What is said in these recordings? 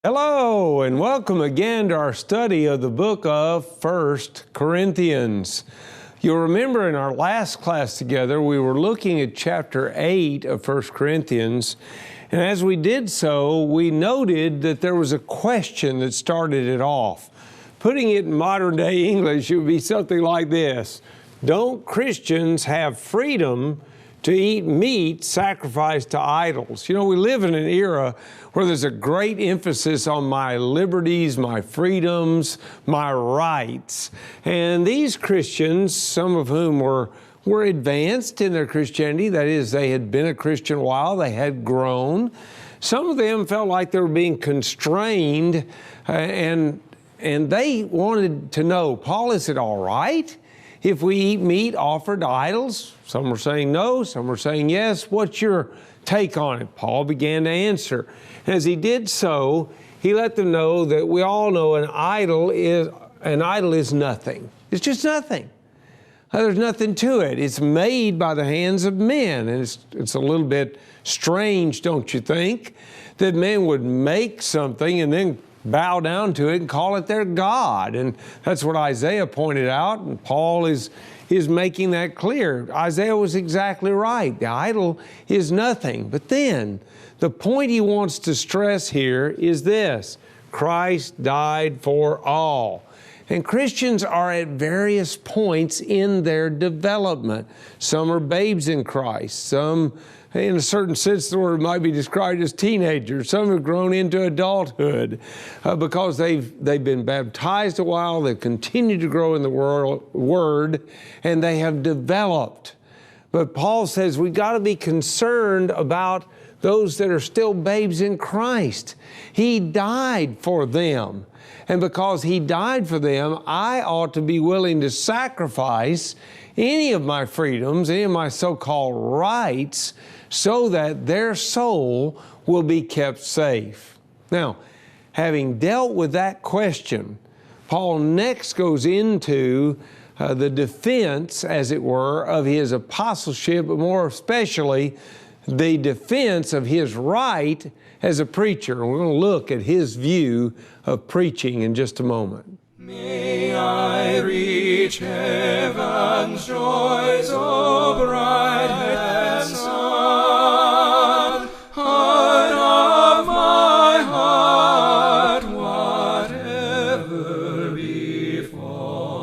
Hello, and welcome again to our study of the book of 1 Corinthians. You'll remember in our last class together, we were looking at chapter 8 of 1 Corinthians, and as we did so, we noted that there was a question that started it off. Putting it in modern day English, it would be something like this: don't Christians have freedom to eat meat sacrificed to idols? You know, we live in an era where there's a great emphasis on my liberties, my freedoms, my rights. And these Christians, some of whom were advanced in their Christianity, that is, they had been a Christian a while, they had grown. Some of them felt like they were being constrained, and they wanted to know, Paul, is it all right if we eat meat offered to idols? Some were saying no, some were saying yes. What's your take on it? Paul began to answer. As he did so, he let them know that we all know an idol is nothing. It's just nothing. There's nothing to it. It's made by the hands of men. And it's a little bit strange, don't you think, that men would make something and then bow down to it and call it their God. And that's what Isaiah pointed out, and Paul is making that clear. Isaiah was exactly right. The idol is nothing. But then, the point he wants to stress here is this: Christ died for all. And Christians are at various points in their development. Some are babes in Christ. Some, in a certain sense, the word might be described as teenagers. Some have grown into adulthood because they've been baptized a while, they've continued to grow in the Word, and they have developed. But Paul says we've got to be concerned about those that are still babes in Christ. He died for them. And because He died for them, I ought to be willing to sacrifice any of my freedoms, any of my so-called rights, so that their soul will be kept safe. Now, having dealt with that question, Paul next goes into the defense, as it were, of his apostleship, but more especially the defense of his right as a preacher. And we're going to look at his view of preaching in just a moment. May I reach heaven's joys, O bright and sun, heart of my heart, whatever befall,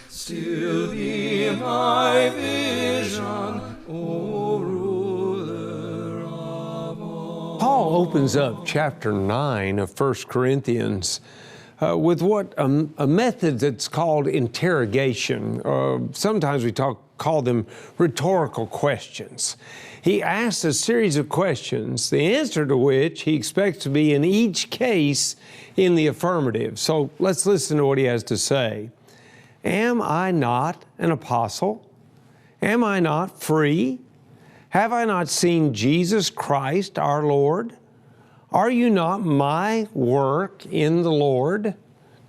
still be my vision, O ruler of all. Paul opens up chapter 9 of 1 Corinthians with what a method that's called interrogation. Sometimes we call them rhetorical questions. He asks a series of questions, the answer to which he expects to be in each case in the affirmative. So let's listen to what he has to say. Am I not an apostle? Am I not free? Have I not seen Jesus Christ our Lord? Are you not my work in the Lord?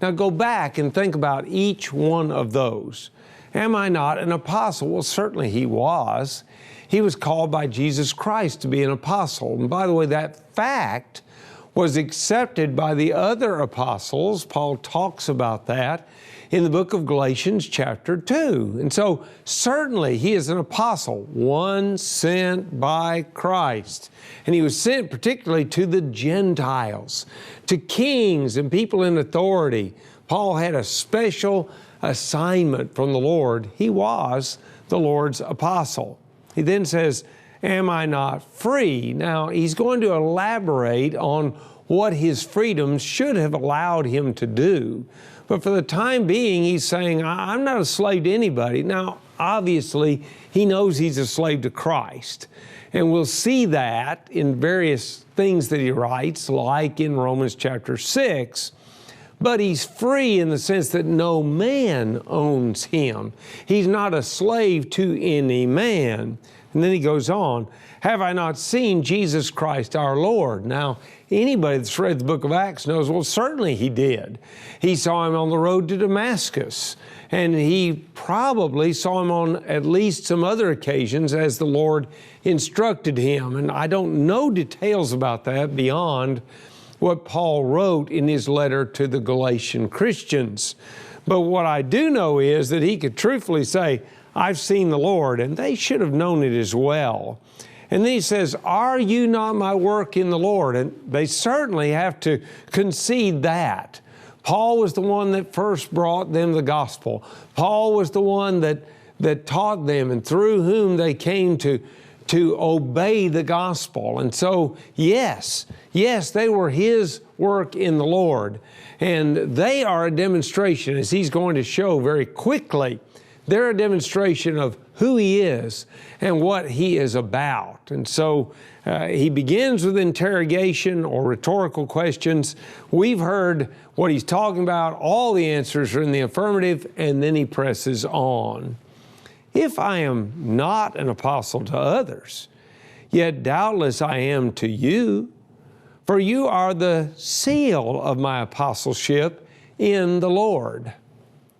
Now go back and think about each one of those. Am I not an apostle? Well, certainly he was. He was called by Jesus Christ to be an apostle. And by the way, that fact was accepted by the other apostles. Paul talks about that in the book of Galatians chapter 2. And so certainly he is an apostle, one sent by Christ. And he was sent particularly to the Gentiles, to kings and people in authority. Paul had a special assignment from the Lord. He was the Lord's apostle. He then says, am I not free? Now, he's going to elaborate on what his freedoms should have allowed him to do. But for the time being, he's saying, I'm not a slave to anybody. Now, obviously, he knows he's a slave to Christ. And we'll see that in various things that he writes, like in Romans chapter 6. But he's free in the sense that no man owns him. He's not a slave to any man. And then he goes on, have I not seen Jesus Christ our Lord? Now, anybody that's read the book of Acts knows, well, certainly he did. He saw him on the road to Damascus, and he probably saw him on at least some other occasions as the Lord instructed him. And I don't know details about that beyond what Paul wrote in his letter to the Galatian Christians. But what I do know is that he could truthfully say, I've seen the Lord, and they should have known it as well. And then he says, are you not my work in the Lord? And they certainly have to concede that. Paul was the one that first brought them the gospel. Paul was the one that taught them and through whom they came to obey the gospel. And so, yes, they were his work in the Lord. And they are a demonstration, as he's going to show very quickly, they're a demonstration of who he is and what he is about. And so he begins with interrogation or rhetorical questions. We've heard what he's talking about. All the answers are in the affirmative, and then he presses on. If I am not an apostle to others, yet doubtless I am to you, for you are the seal of my apostleship in the Lord.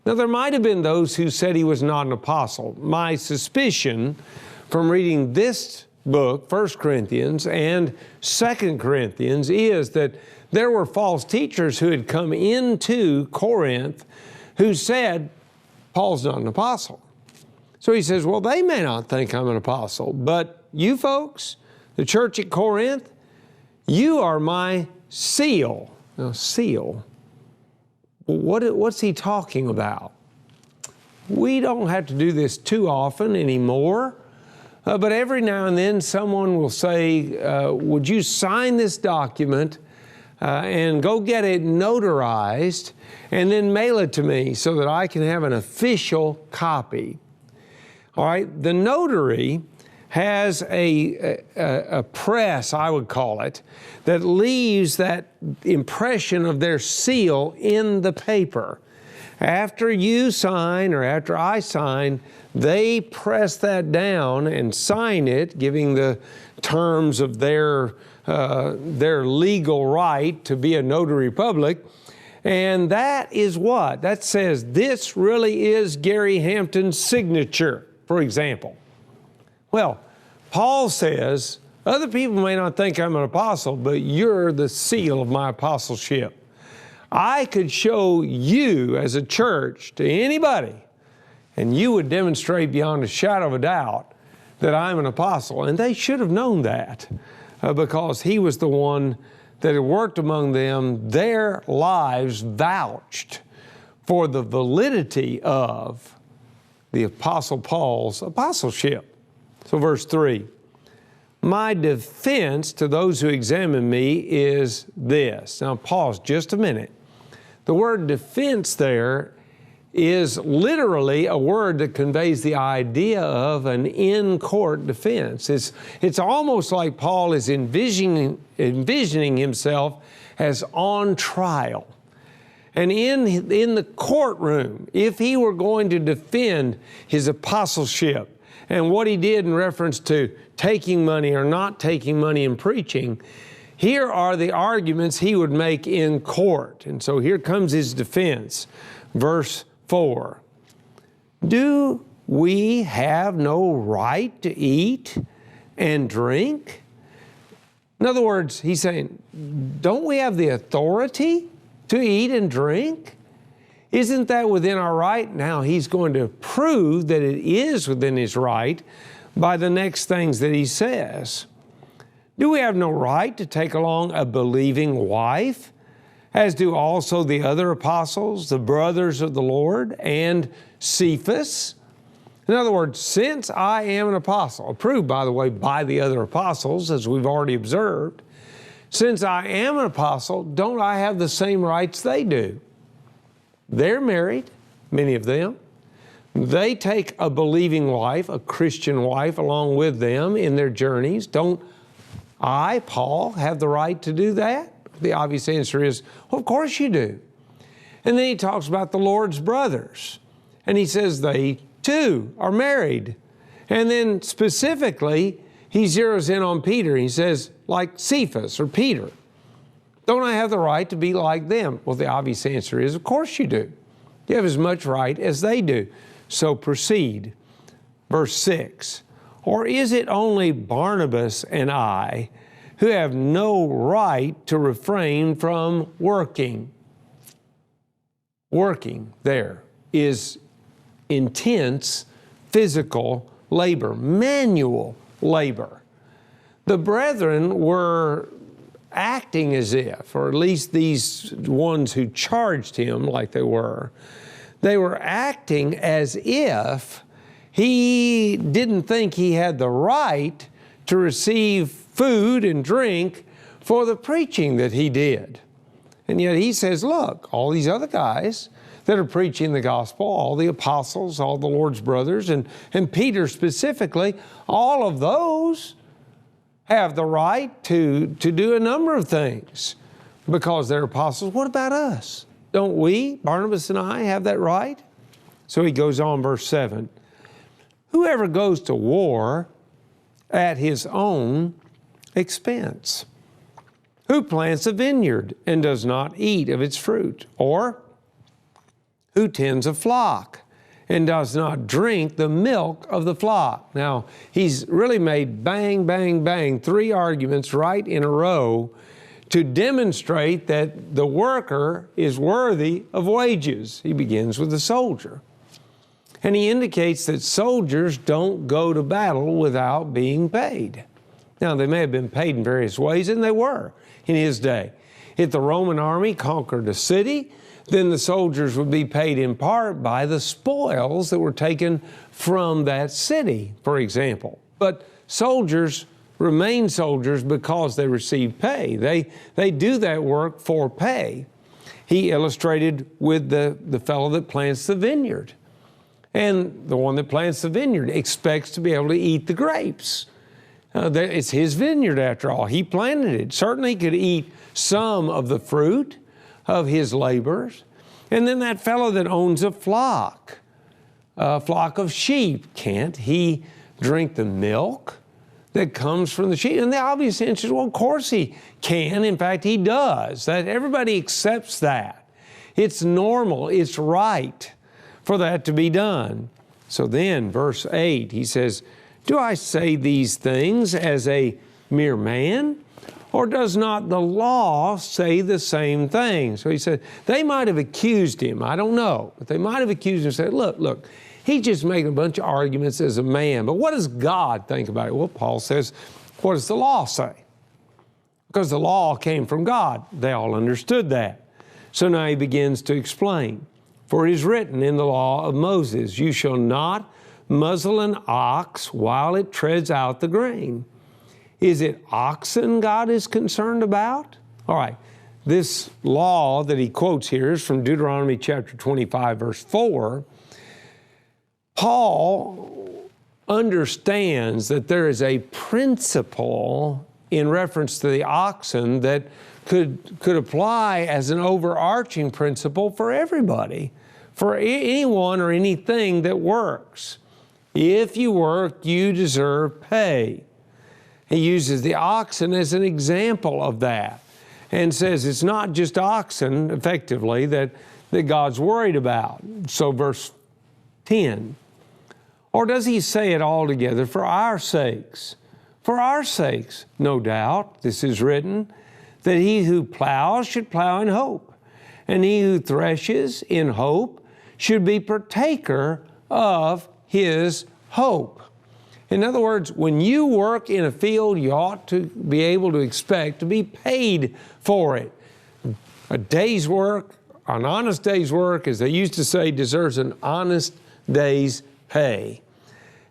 Now, there might have been those who said he was not an apostle. My suspicion from reading this book, 1 Corinthians and 2 Corinthians, is that there were false teachers who had come into Corinth who said, Paul's not an apostle. So he says, well, they may not think I'm an apostle, but you folks, the church at Corinth, you are my seal. Now, seal. What's he talking about? We don't have to do this too often anymore, but every now and then someone will say, would you sign this document and go get it notarized and then mail it to me so that I can have an official copy? All right, the notary has a press, I would call it, that leaves that impression of their seal in the paper. After you sign or after I sign, they press that down and sign it, giving the terms of their legal right to be a notary public. And that is what? That says this really is Gary Hampton's signature, for example. Well, Paul says, other people may not think I'm an apostle, but you're the seal of my apostleship. I could show you as a church to anybody, and you would demonstrate beyond a shadow of a doubt that I'm an apostle. And they should have known that because he was the one that had worked among them. Their lives vouched for the validity of the Apostle Paul's apostleship. So verse 3, my defense to those who examine me is this. Now pause just a minute. The word defense there is literally a word that conveys the idea of an in-court defense. It's almost like Paul is envisioning himself as on trial. And in the courtroom, if he were going to defend his apostleship and what he did in reference to taking money or not taking money in preaching, here are the arguments he would make in court. And so here comes his defense. Verse 4, do we have no right to eat and drink? In other words, he's saying, don't we have the authority to eat and drink? Isn't that within our right? Now he's going to prove that it is within his right by the next things that he says. Do we have no right to take along a believing wife, as do also the other apostles, the brothers of the Lord, and Cephas? In other words, since I am an apostle, approved, by the way, by the other apostles, as we've already observed, since I am an apostle, don't I have the same rights they do? They're married, many of them. They take a believing wife, a Christian wife, along with them in their journeys. Don't I, Paul, have the right to do that? The obvious answer is, well, of course you do. And then he talks about the Lord's brothers. And he says they, too, are married. And then specifically, he zeroes in on Peter. He says, like Cephas or Peter. Don't I have the right to be like them? Well, the obvious answer is, of course you do. You have as much right as they do. So proceed. Verse 6, or is it only Barnabas and I who have no right to refrain from working. Working there is intense physical labor, manual labor. The brethren were acting as if, or at least these ones who charged him like they were acting as if he didn't think he had the right to receive food and drink for the preaching that he did. And yet he says, look, all these other guys that are preaching the gospel, all the apostles, all the Lord's brothers, and Peter specifically, all of those have the right to do a number of things because they're apostles. What about us? Don't we, Barnabas and I, have that right? So he goes on, verse 7. Whoever goes to war at his own expense, who plants a vineyard and does not eat of its fruit, or who tends a flock and does not drink the milk of the flock. Now, he's really made bang, bang, bang, 3 arguments right in a row to demonstrate that the worker is worthy of wages. He begins with the soldier. And he indicates that soldiers don't go to battle without being paid. Now, they may have been paid in various ways, and they were in his day. If the Roman army conquered a city, then the soldiers would be paid in part by the spoils that were taken from that city, for example. But soldiers remain soldiers because they receive pay. They do that work for pay. He illustrated with the fellow that plants the vineyard. And the one that plants the vineyard expects to be able to eat the grapes. It's his vineyard after all. He planted it. Certainly he could eat some of the fruit of his labors. And then that fellow that owns a flock of sheep, can't he drink the milk that comes from the sheep? And the obvious answer is, well, of course he can. In fact, he does. That everybody accepts that. It's normal. It's right for that to be done. So then, verse 8, he says, do I say these things as a mere man? Or does not the law say the same thing? So he said, they might have accused him. I don't know. But they might have accused him and said, look, he's just making a bunch of arguments as a man. But what does God think about it? Well, Paul says, what does the law say? Because the law came from God. They all understood that. So now he begins to explain. For it is written in the law of Moses, you shall not muzzle an ox while it treads out the grain. Is it oxen God is concerned about? All right, this law that he quotes here is from Deuteronomy chapter 25, verse 4. Paul understands that there is a principle in reference to the oxen that could apply as an overarching principle for everybody, for anyone or anything that works. If you work, you deserve pay. He uses the oxen as an example of that and says it's not just oxen, effectively, that God's worried about. So verse 10, or does he say it altogether for our sakes? For our sakes, no doubt, this is written, that he who plows should plow in hope, and he who threshes in hope should be partaker of his hope. In other words, when you work in a field, you ought to be able to expect to be paid for it. A day's work, an honest day's work, as they used to say, deserves an honest day's pay.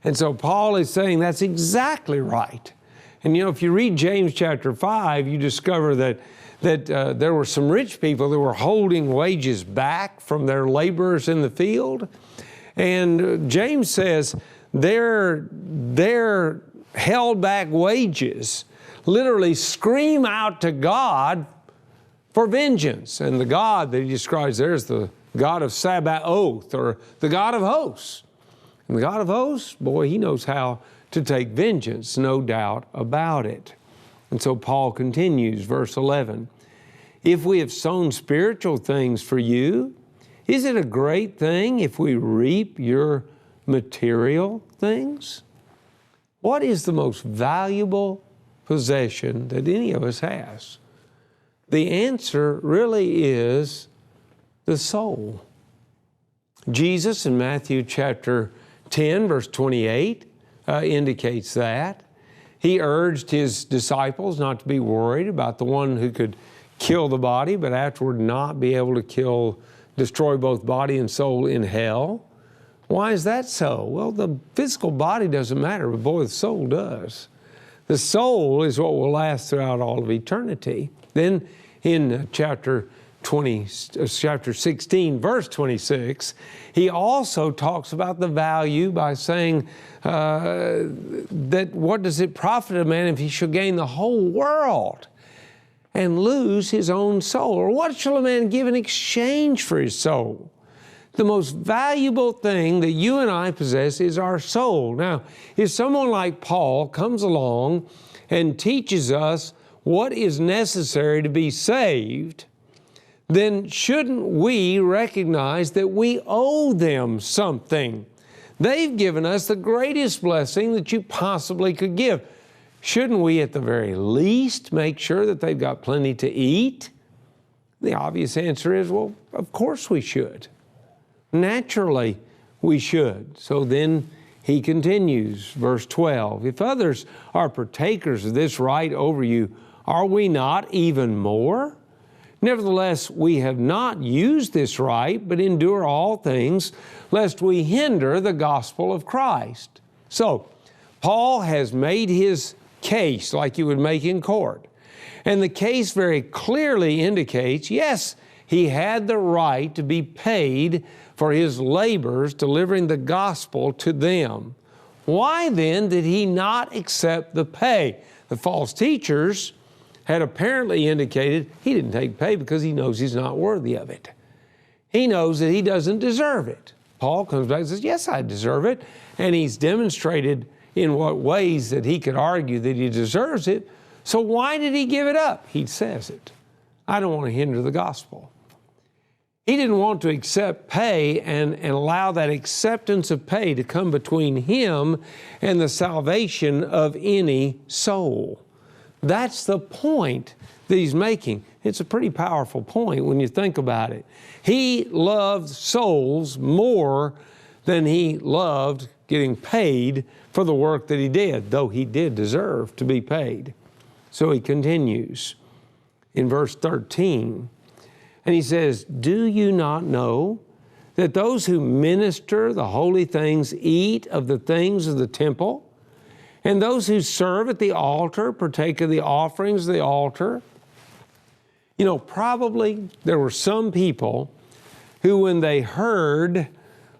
And so Paul is saying that's exactly right. And you know, if you read James chapter 5, you discover that there were some rich people that were holding wages back from their laborers in the field. And James says, their held back wages literally scream out to God for vengeance. And the God that he describes there is the God of Sabaoth, or the God of hosts. And the God of hosts, boy, he knows how to take vengeance, no doubt about it. And so Paul continues, verse 11, if we have sown spiritual things for you, is it a great thing if we reap your material things? What is the most valuable possession that any of us has? The answer really is the soul. Jesus in Matthew chapter 10, verse 28, indicates that. He urged his disciples not to be worried about the one who could kill the body, but afterward not be able to destroy both body and soul in hell. Why is that so? Well, the physical body doesn't matter, but boy, the soul does. The soul is what will last throughout all of eternity. Then in chapter 16, verse 26, he also talks about the value by saying that what does it profit a man if he shall gain the whole world and lose his own soul? Or what shall a man give in exchange for his soul? The most valuable thing that you and I possess is our soul. Now, if someone like Paul comes along and teaches us what is necessary to be saved, then shouldn't we recognize that we owe them something? They've given us the greatest blessing that you possibly could give. Shouldn't we at the very least make sure that they've got plenty to eat? The obvious answer is, well, of course we should. Naturally, we should. So then he continues, verse 12, if others are partakers of this right over you, are we not even more? Nevertheless, we have not used this right, but endure all things, lest we hinder the gospel of Christ. So, Paul has made his case like you would make in court. And the case very clearly indicates, yes, he had the right to be paid for his labors delivering the gospel to them. Why then did he not accept the pay? The false teachers had apparently indicated he didn't take pay because he knows he's not worthy of it. He knows that he doesn't deserve it. Paul comes back and says, yes, I deserve it. And he's demonstrated in what ways that he could argue that he deserves it. So why did he give it up? He says it. I don't want to hinder the gospel. He didn't want to accept pay and allow that acceptance of pay to come between him and the salvation of any soul. That's the point that he's making. It's a pretty powerful point when you think about it. He loved souls more than he loved getting paid for the work that he did, though he did deserve to be paid. So he continues in verse 13. And he says, do you not know that those who minister the holy things eat of the things of the temple, and those who serve at the altar partake of the offerings of the altar? You know, probably there were some people who, when they heard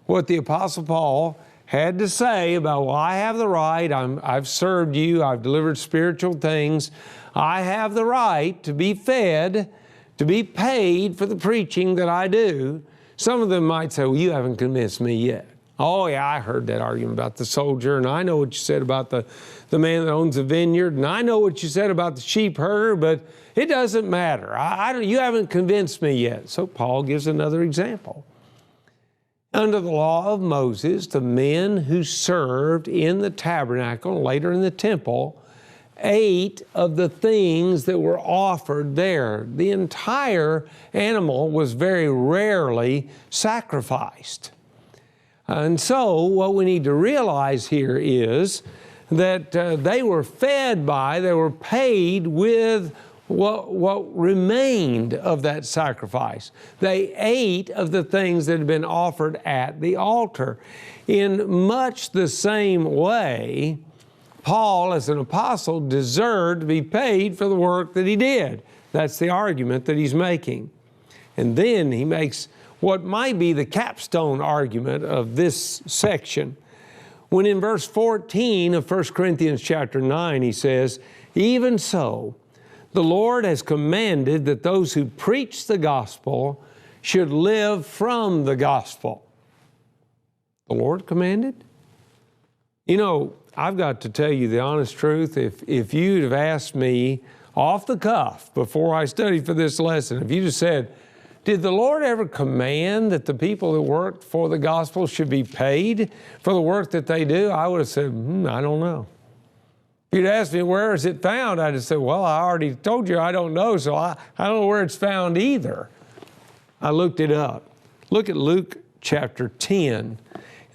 what the Apostle Paul had to say about, well, I have the right, I've served you, I've delivered spiritual things, I have the right to be fed, to be paid for the preaching that I do. Some of them might say, well, you haven't convinced me yet. Oh, yeah, I heard that argument about the soldier, and I know what you said about the man that owns a vineyard, and I know what you said about the sheep herder, but it doesn't matter. You haven't convinced me yet. So Paul gives another example. Under the law of Moses, the men who served in the tabernacle, later in the temple, ate of the things that were offered there. The entire animal was very rarely sacrificed. And so what we need to realize here is that they were they were paid with what remained of that sacrifice. They ate of the things that had been offered at the altar. In much the same way, Paul, as an apostle, deserved to be paid for the work that he did. That's the argument that he's making. And then he makes what might be the capstone argument of this section, when in verse 14 of 1 Corinthians chapter 9, he says, even so, the Lord has commanded that those who preach the gospel should live from the gospel. The Lord commanded? You know, I've got to tell you the honest truth. If you'd have asked me off the cuff before I studied for this lesson, if you just said, did the Lord ever command that the people that worked for the gospel should be paid for the work that they do? I would have said, I don't know. If you'd asked me, where is it found? I'd have said, well, I already told you I don't know, so I don't know where it's found either. I looked it up. Look at Luke chapter 10.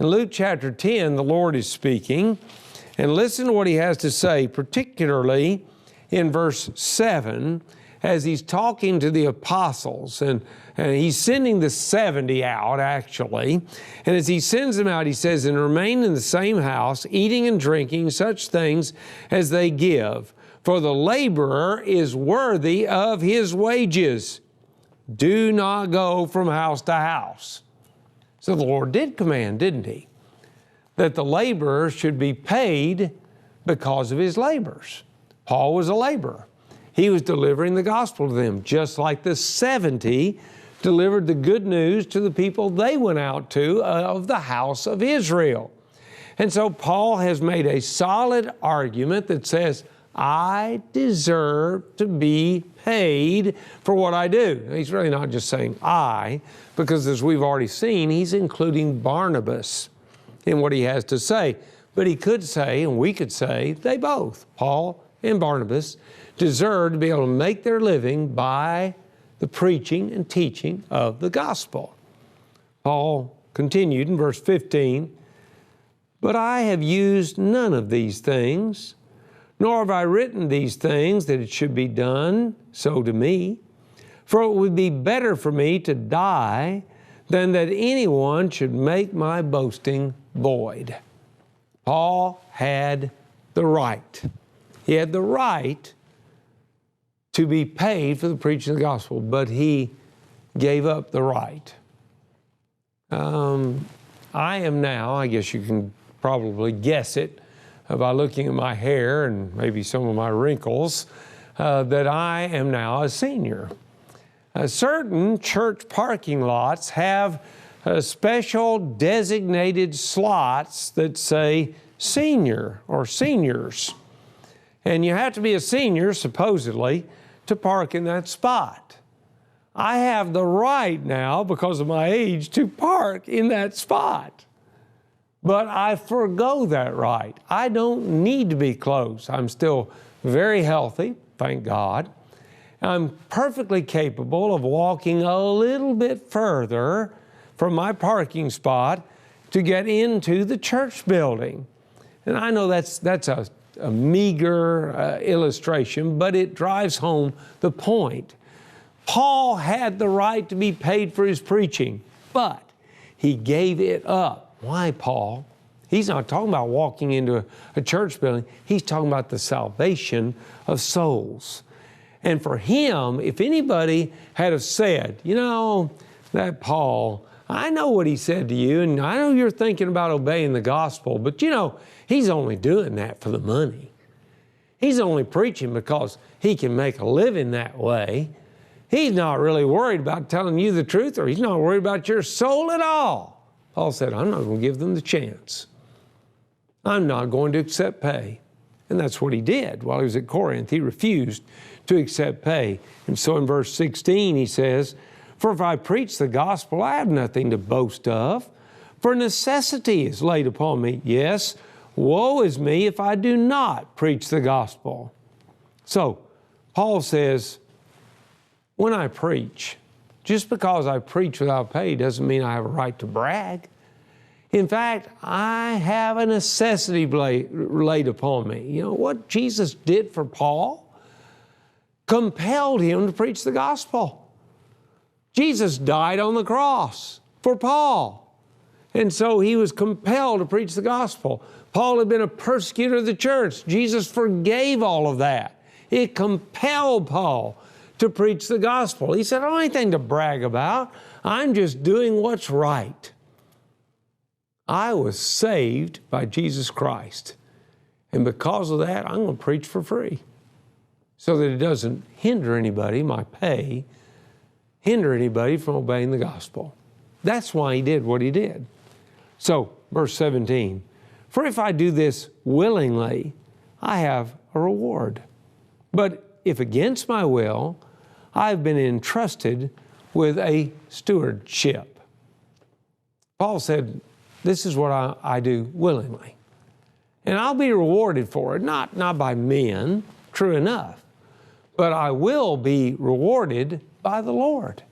In Luke chapter 10, the Lord is speaking, and listen to what he has to say, particularly in verse 7, as he's talking to the apostles, and he's sending the 70 out, actually. And as he sends them out, he says, and remain in the same house, eating and drinking such things as they give, for the laborer is worthy of his wages. Do not go from house to house. So the Lord did command, didn't he? That the laborer should be paid because of his labors. Paul was a laborer. He was delivering the gospel to them, just like the 70 delivered the good news to the people they went out to of the house of Israel. And so Paul has made a solid argument that says, I deserve to be paid for what I do. He's really not just saying I, because as we've already seen, he's including Barnabas in what he has to say. But he could say, and we could say, they both, Paul and Barnabas, deserve to be able to make their living by the preaching and teaching of the gospel. Paul continued in verse 15, but I have used none of these things, nor have I written these things that it should be done so to me. For it would be better for me to die than that anyone should make my boasting void. Paul had the right. He had the right to be paid for the preaching of the gospel, but he gave up the right. I am now, I guess you can probably guess it by looking at my hair and maybe some of my wrinkles, that I am now a senior. Certain church parking lots have special designated slots that say senior or seniors. And you have to be a senior, supposedly, to park in that spot. I have the right now, because of my age, to park in that spot. But I forgo that right. I don't need to be close. I'm still very healthy, thank God. I'm perfectly capable of walking a little bit further from my parking spot to get into the church building. And I know that's a meager illustration, but it drives home the point. Paul had the right to be paid for his preaching, but he gave it up. Why, Paul? He's not talking about walking into a church building. He's talking about the salvation of souls. And for him, if anybody had have said, you know, that Paul, I know what he said to you, and I know you're thinking about obeying the gospel, but you know, he's only doing that for the money. He's only preaching because he can make a living that way. He's not really worried about telling you the truth, or he's not worried about your soul at all. Paul said, I'm not going to give them the chance. I'm not going to accept pay. And that's what he did while he was at Corinth. He refused to accept pay. And so in verse 16 he says, for if I preach the gospel, I have nothing to boast of, for necessity is laid upon me. Yes, woe is me if I do not preach the gospel. So Paul says, when I preach, just because I preach without pay doesn't mean I have a right to brag. In fact, I have a necessity laid upon me. You know, what Jesus did for Paul compelled him to preach the gospel. Jesus died on the cross for Paul. And so he was compelled to preach the gospel. Paul had been a persecutor of the church. Jesus forgave all of that. It compelled Paul to preach the gospel. He said, I don't have anything to brag about. I'm just doing what's right. I was saved by Jesus Christ. And because of that, I'm going to preach for free so that it doesn't hinder anybody, my pay, hinder anybody from obeying the gospel. That's why he did what he did. So, verse 17, for if I do this willingly, I have a reward. But if against my will, I've been entrusted with a stewardship. Paul said, this is what I do willingly. And I'll be rewarded for it, not by men, true enough, but I will be rewarded by the Lord.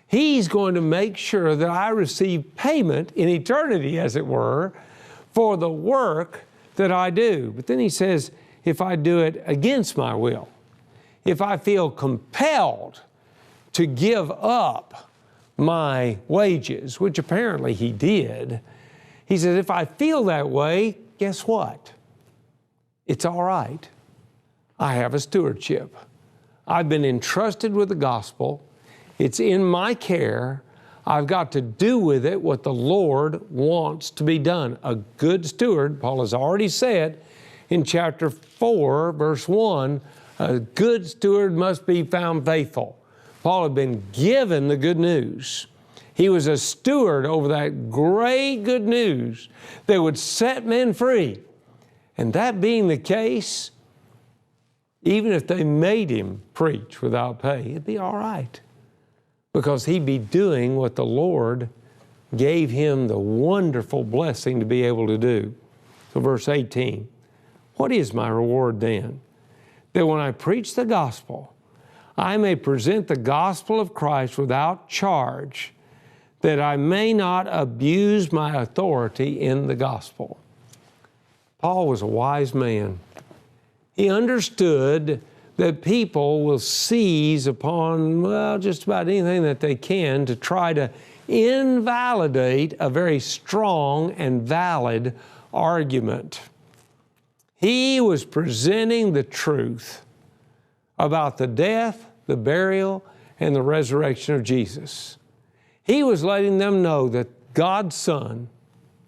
He's going to make sure that I receive payment in eternity, as it were, for the work that I do. But then he says, if I do it against my will, if I feel compelled to give up my wages, which apparently he did, he says, if I feel that way, guess what? It's all right. I have a stewardship. I've been entrusted with the gospel. It's in my care. I've got to do with it what the Lord wants to be done. A good steward, Paul has already said in chapter 4, verse 1, a good steward must be found faithful. Paul had been given the good news. He was a steward over that great good news that would set men free. And that being the case, even if they made him preach without pay, it'd be all right, because he'd be doing what the Lord gave him the wonderful blessing to be able to do. So verse 18, what is my reward then? That when I preach the gospel, I may present the gospel of Christ without charge, that I may not abuse my authority in the gospel. Paul was a wise man. He understood that people will seize upon, well, just about anything that they can to try to invalidate a very strong and valid argument. He was presenting the truth about the death, the burial, and the resurrection of Jesus. He was letting them know that God's Son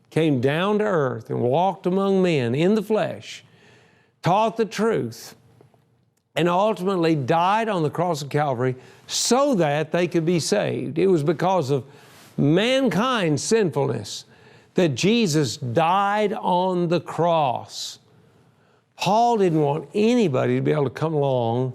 came down to earth and walked among men in the flesh, taught the truth, and ultimately died on the cross of Calvary so that they could be saved. It was because of mankind's sinfulness that Jesus died on the cross. Paul didn't want anybody to be able to come along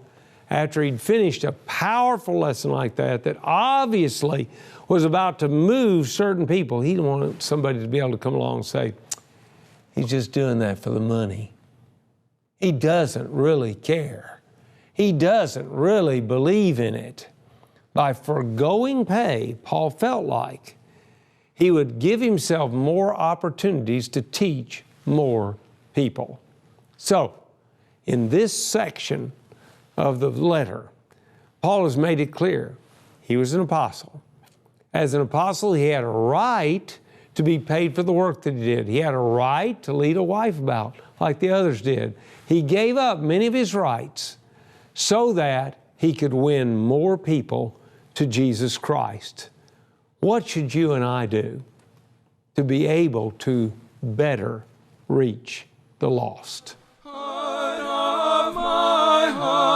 after he'd finished a powerful lesson like that obviously was about to move certain people. He didn't want somebody to be able to come along and say, he's just doing that for the money. He doesn't really care. He doesn't really believe in it. By foregoing pay, Paul felt like he would give himself more opportunities to teach more people. So, in this section of the letter, Paul has made it clear he was an apostle. As an apostle, he had a right to be paid for the work that he did. He had a right to lead a wife about, like the others did. He gave up many of his rights so that he could win more people to Jesus Christ. What should you and I do to be able to better reach the lost? Heart of my heart.